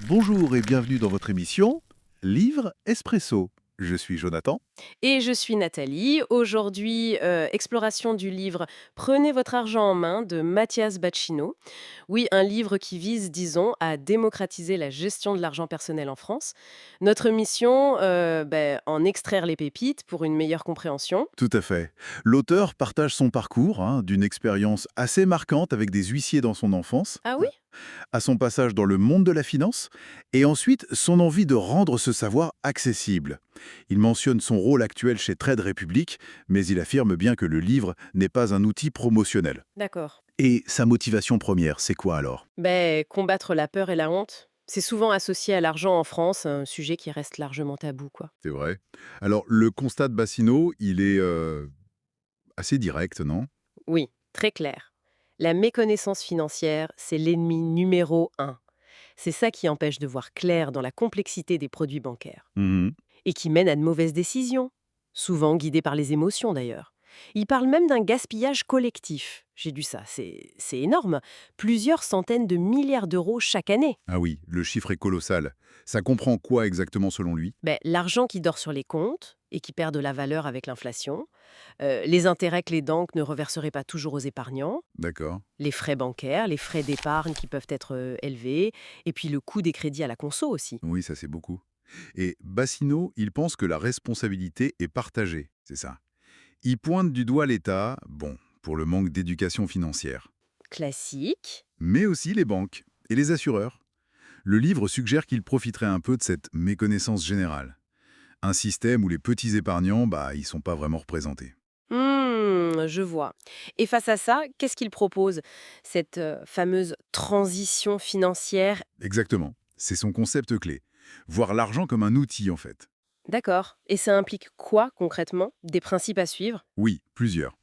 Bonjour et bienvenue dans votre émission Livre Espresso. Je suis Jonathan. Et je suis Nathalie. Aujourd'hui, exploration du livre Prenez votre argent en main de Mathias Bacchino. Oui, un livre qui vise, disons, à démocratiser la gestion de l'argent personnel en France. Notre mission, en extraire les pépites pour une meilleure compréhension. Tout à fait. L'auteur partage son parcours, d'une expérience assez marquante avec des huissiers dans son enfance, Ah oui? à son passage dans le monde de la finance, et ensuite son envie de rendre ce savoir accessible. Il mentionne son rôle actuel chez Trade Republic, mais il affirme bien que le livre n'est pas un outil promotionnel. D'accord. Et sa motivation première, c'est quoi alors? Combattre la peur et la honte, c'est souvent associé à l'argent en France, un sujet qui reste largement tabou, quoi. C'est vrai. Alors, le constat de Bassino, il est assez direct, non? Oui, très clair. La méconnaissance financière, c'est l'ennemi numéro un. C'est ça qui empêche de voir clair dans la complexité des produits bancaires. Mhm. Et qui mène à de mauvaises décisions, souvent guidées par les émotions d'ailleurs. Il parle même d'un gaspillage collectif. J'ai lu ça, c'est énorme. Plusieurs centaines de milliards d'euros chaque année. Ah oui, le chiffre est colossal. Ça comprend quoi exactement selon lui? L'argent qui dort sur les comptes et qui perd de la valeur avec l'inflation, les intérêts que les banques ne reverseraient pas toujours aux épargnants, D'accord. les frais bancaires, les frais d'épargne qui peuvent être élevés, et puis le coût des crédits à la conso aussi. Oui, ça c'est beaucoup. Et Bassino, il pense que la responsabilité est partagée, c'est ça. Il pointe du doigt l'État, bon, pour le manque d'éducation financière, Classique. mais aussi les banques et les assureurs. Le livre suggère qu'il profiterait un peu de cette méconnaissance générale. Un système où les petits épargnants, ils sont pas vraiment représentés. Je vois. Et face à ça, qu'est-ce qu'il propose? Cette fameuse transition financière. Exactement. C'est son concept clé. Voir l'argent comme un outil, en fait. D'accord. Et ça implique quoi concrètement? Des principes à suivre? Oui, plusieurs.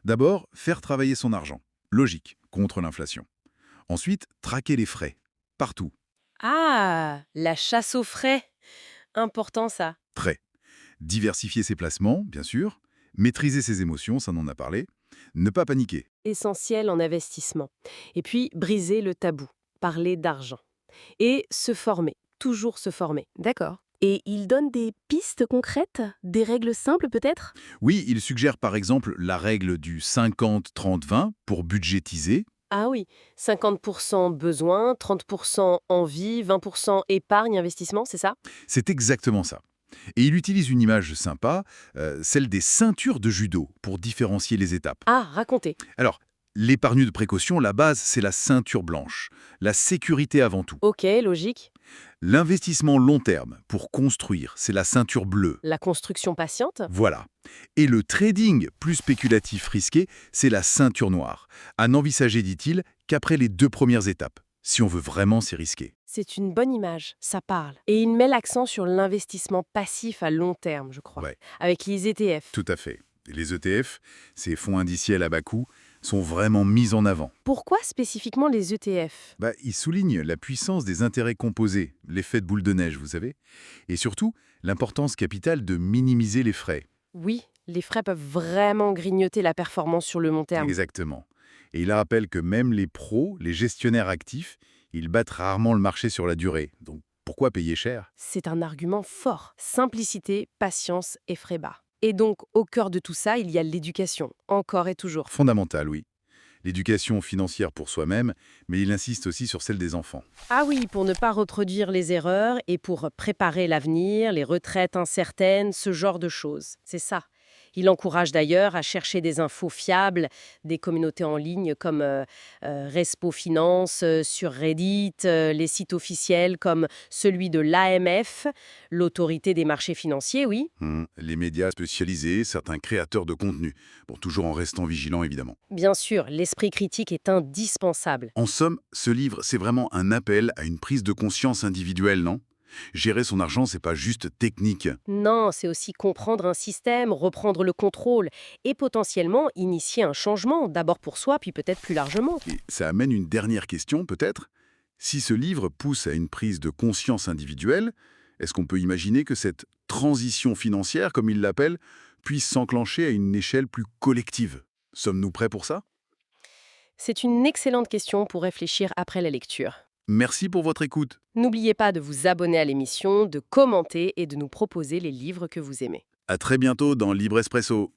D'abord, faire travailler son argent. Logique, contre l'inflation. Ensuite, traquer les frais. Partout. Ah, la chasse aux frais. Important ça. Très. Diversifier ses placements, bien sûr. Maîtriser ses émotions, ça en a parlé. Ne pas paniquer. Essentiel en investissement. Et puis, briser le tabou. Parler d'argent. Et se former. Toujours se former. D'accord. Et il donne des pistes concrètes? Des règles simples peut-être? Oui, il suggère par exemple la règle du 50-30-20 pour budgétiser. Ah oui, 50% besoin, 30% envie, 20% épargne, investissement, c'est ça? C'est exactement ça. Et il utilise une image sympa, celle des ceintures de judo, pour différencier les étapes. Ah, racontez. Alors, l'épargne de précaution, la base, c'est la ceinture blanche. La sécurité avant tout. Ok, logique. L'investissement long terme, pour construire, c'est la ceinture bleue. La construction patiente? Voilà. Et le trading plus spéculatif risqué, c'est la ceinture noire. À n'envisager, dit-il, qu'après les deux premières étapes, si on veut vraiment s'y risquer. C'est une bonne image, ça parle. Et il met l'accent sur l'investissement passif à long terme, je crois, Ouais, avec les ETF. tout à fait. Et les ETF, ces fonds indiciels à bas coût, sont vraiment mis en avant. Pourquoi spécifiquement les ETF? Ils soulignent la puissance des intérêts composés, l'effet de boule de neige, vous savez, et surtout l'importance capitale de minimiser les frais. Oui, les frais peuvent vraiment grignoter la performance sur le long terme. Exactement. Et il rappelle que même les pros, les gestionnaires actifs, ils battent rarement le marché sur la durée. Donc pourquoi payer cher? C'est un argument fort. Simplicité, patience et frais bas. Et donc, au cœur de tout ça, il y a l'éducation, encore et toujours. Fondamental, oui. L'éducation financière pour soi-même, mais il insiste aussi sur celle des enfants. Ah oui, pour ne pas reproduire les erreurs et pour préparer l'avenir, les retraites incertaines, ce genre de choses. C'est ça. Il encourage d'ailleurs à chercher des infos fiables, des communautés en ligne comme Respo Finance, sur Reddit, les sites officiels comme celui de l'AMF, l'autorité des marchés financiers, oui. Les médias spécialisés, certains créateurs de contenu. Bon, toujours en restant vigilant, évidemment. Bien sûr, l'esprit critique est indispensable. En somme, ce livre, c'est vraiment un appel à une prise de conscience individuelle, non? Gérer son argent, c'est pas juste technique. Non, c'est aussi comprendre un système, reprendre le contrôle et potentiellement initier un changement, d'abord pour soi, puis peut-être plus largement. Et ça amène une dernière question, peut-être. Si ce livre pousse à une prise de conscience individuelle, est-ce qu'on peut imaginer que cette transition financière, comme il l'appelle, puisse s'enclencher à une échelle plus collective? Sommes-nous prêts pour ça? C'est une excellente question pour réfléchir après la lecture. Merci pour votre écoute. N'oubliez pas de vous abonner à l'émission, de commenter et de nous proposer les livres que vous aimez. À très bientôt dans Libre Espresso.